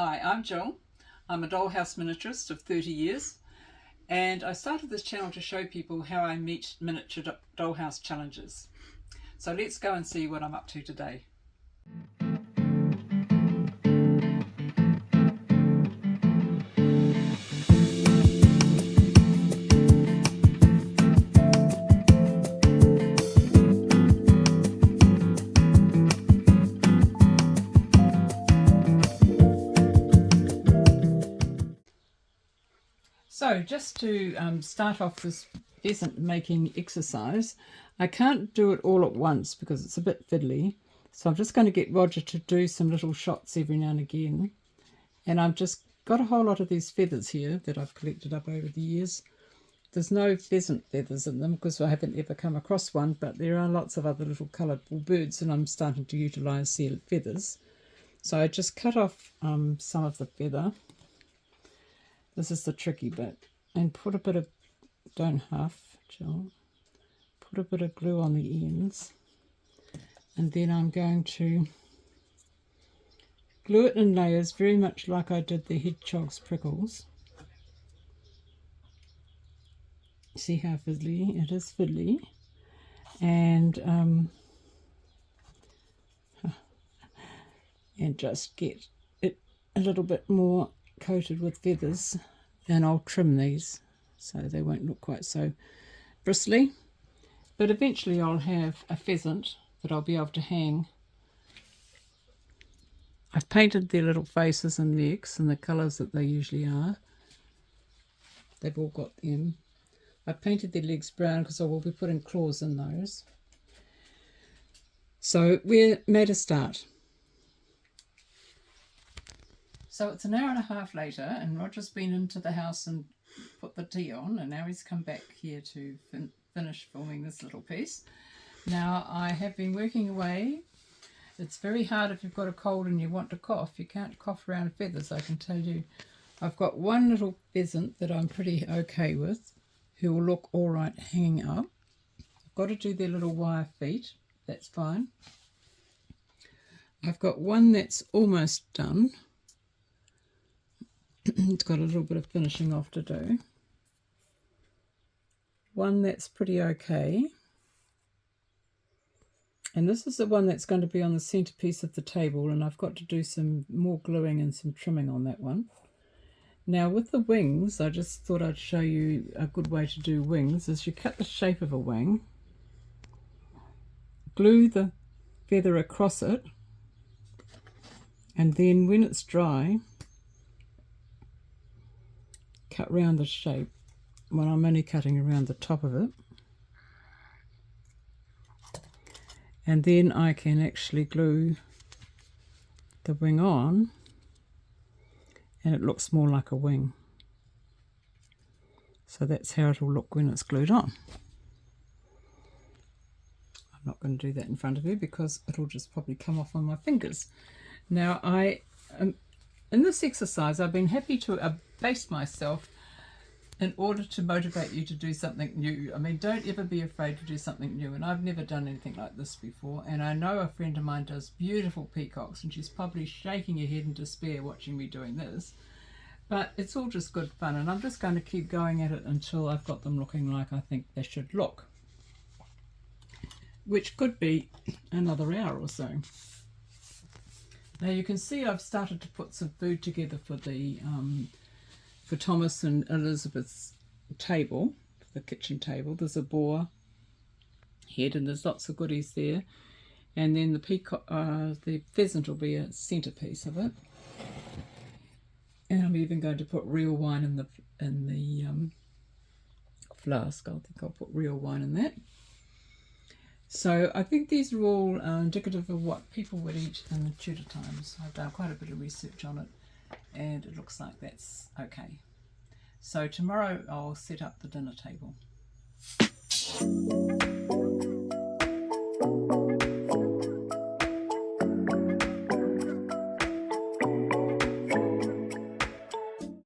Hi, I'm Jill. I'm a dollhouse miniaturist of 30 years, and I started this channel to show people how I meet miniature dollhouse challenges. So let's go and see what I'm up to today. So just to start off this pheasant making exercise, I can't do it all at once because it's a bit fiddly. So I'm just going to get Roger to do some little shots every now and again. And I've just got a whole lot of these feathers here that I've collected up over the years. There's no pheasant feathers in them because I haven't ever come across one, but there are lots of other little colourful birds and I'm starting to utilise their feathers. So I just cut off some of the feather. This is the tricky bit, and put a bit of, don't huff, Jill, put a bit of glue on the ends, and then I'm going to glue it in layers very much like I did the hedgehog's prickles. See how fiddly? It is fiddly. And just get it a little bit more coated with feathers, and I'll trim these so they won't look quite so bristly, but eventually I'll have a pheasant that I'll be able to hang. I've painted their little faces and legs in the colours that they usually are. They've all got them. I've painted their legs brown because I will be putting claws in those. So we're made a start. So it's an hour and a half later, and Roger's been into the house and put the tea on, and now he's come back here to finish filming this little piece. Now I have been working away. It's very hard if you've got a cold and you want to cough. You can't cough around feathers, I can tell you. I've got one little pheasant that I'm pretty okay with, who will look all right hanging up. I've got to do their little wire feet. That's fine. I've got one that's almost done. It's got a little bit of finishing off to do. One that's pretty okay. And this is the one that's going to be on the centerpiece of the table, and I've got to do some more gluing and some trimming on that one. Now with the wings, I just thought I'd show you a good way to do wings is you cut the shape of a wing, glue the feather across it, and then when it's dry, cut round the shape. Well, I'm only cutting around the top of it, and then I can actually glue the wing on and it looks more like a wing. So that's how it'll look when it's glued on. I'm not going to do that in front of you because it'll just probably come off on my fingers. Now in this exercise I've been happy to abase myself in order to motivate you to do something new. I mean, don't ever be afraid to do something new, and I've never done anything like this before, and I know a friend of mine does beautiful peacocks and she's probably shaking her head in despair watching me doing this, but it's all just good fun, and I'm just going to keep going at it until I've got them looking like I think they should look, which could be another hour or so. Now you can see I've started to put some food together for the for Thomas and Elizabeth's table, the kitchen table. There's a boar head and there's lots of goodies there, and then the peacock, the pheasant will be a centerpiece of it. And I'm even going to put real wine in the flask. I think I'll put real wine in that. So I think these are all indicative of what people would eat in the Tudor times. I've done quite a bit of research on it, and it looks like that's okay. So tomorrow I'll set up the dinner table.